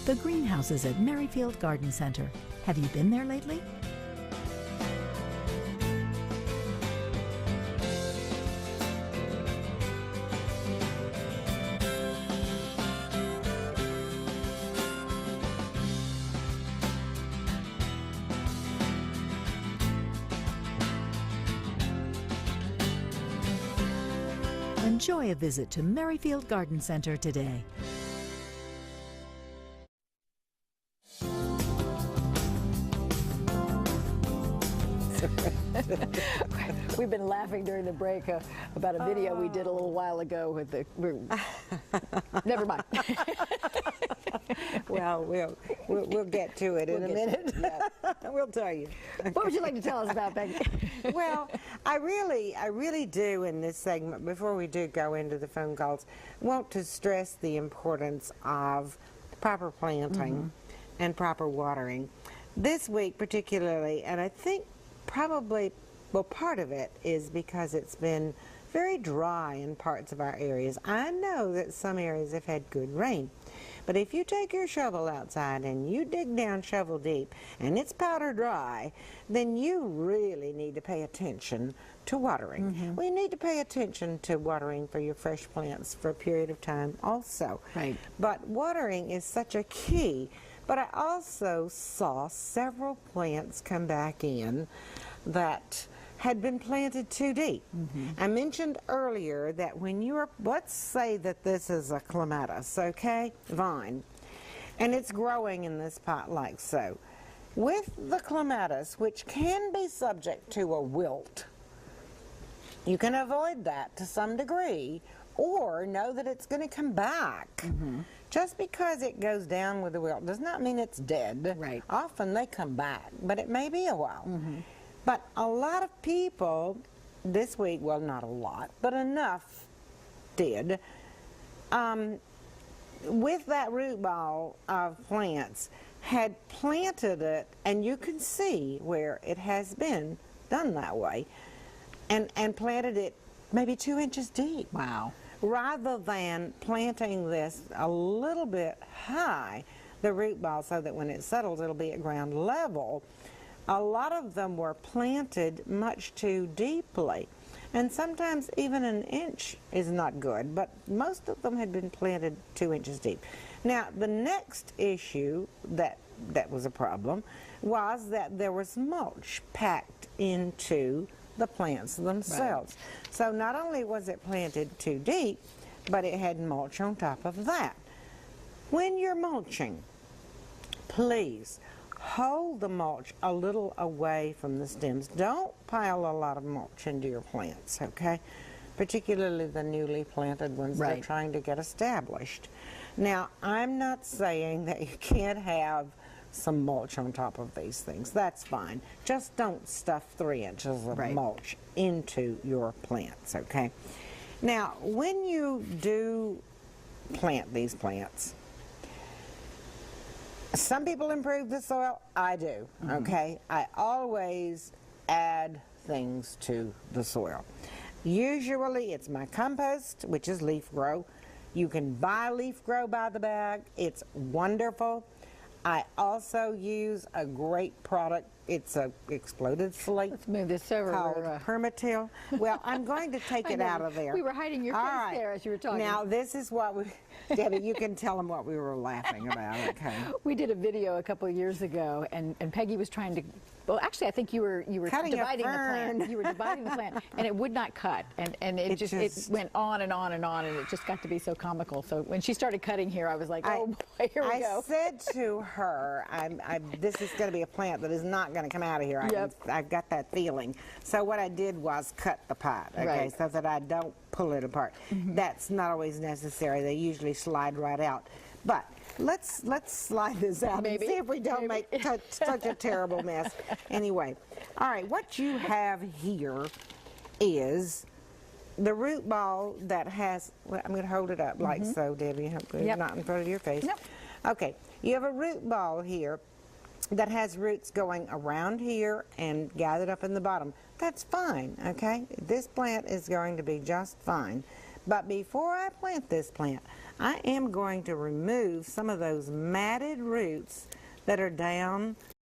the greenhouses at Merrifield Garden Center. Have you been there lately? Enjoy a visit to Merrifield Garden Center today. We've been laughing during the break about a video we did a little while ago with the. Never mind. Well, we'll get to it in a minute. We'll tell you. What would you like to tell us about, Becky? Well, I really do in this segment, before we do go into the phone calls, want to stress the importance of proper planting and proper watering. This week particularly, and I think probably, well, part of it is because it's been very dry in parts of our areas. I know that some areas have had good rain, but if you take your shovel outside and you dig down shovel deep and it's powder dry, then you really need to pay attention to watering. We need to pay attention to watering for your fresh plants for a period of time also. Right. But watering is such a key. But I also saw several plants come back in that had been planted too deep. I mentioned earlier that when you're, let's say that this is a clematis, okay, vine, and it's growing in this pot like so. With the clematis, which can be subject to a wilt, you can avoid that to some degree, or know that it's going to come back. Just because it goes down with the wilt does not mean it's dead. Right. Often they come back, but it may be a while. But a lot of people this week, well, not a lot, but enough did, with that root ball of plants, had planted it, and you can see where it has been done that way, and planted it maybe 2 inches deep. Wow. Rather than planting this a little bit high, the root ball, so that when it settles it'll be at ground level, a lot of them were planted much too deeply. And sometimes even an inch is not good, but most of them had been planted 2 inches deep. Now, the next issue that was a problem was that there was mulch packed into the plants themselves. Right. So not only was it planted too deep, but it had mulch on top of that. When you're mulching, please hold the mulch a little away from the stems. Don't pile a lot of mulch into your plants, okay? Particularly the newly planted ones that are trying to get established. Now, I'm not saying that you can't have some mulch on top of these things. That's fine. Just don't stuff 3 inches of mulch into your plants, okay? Now, when you do plant these plants, some people improve the soil. I do, okay? I always add things to the soil. Usually it's my compost, which is leaf grow. You can buy leaf grow by the bag. It's wonderful. I also use a great product. It's a exploded slate. Let's move this over. Called Permatil. Well, I'm going to take it out of there. We were hiding your face there as you were talking. Now, this is what we, Debbie, you can tell them what we were laughing about, okay? We did a video a couple of years ago, and Peggy was trying to, well, actually, I think you were dividing the plant. You were dividing the plant, and it would not cut, and it went on and on and on, and it just got to be so comical. So when she started cutting here, I was like, oh boy, here we go. I said to her, this is going to be a plant that is not going to come out of here. I've got that feeling. So what I did was cut the pot, okay, so that I don't pull it apart. That's not always necessary. They usually slide right out. But let's slide this out and see if we don't make such a terrible mess. Anyway, all right, what you have here is the root ball that has, well, I'm going to hold it up like so, Debbie. Hopefully it's not in front of your face. Okay, you have a root ball here that has roots going around here and gathered up in the bottom. That's fine, okay? This plant is going to be just fine. But before I plant this plant, I am going to remove some of those matted roots that are down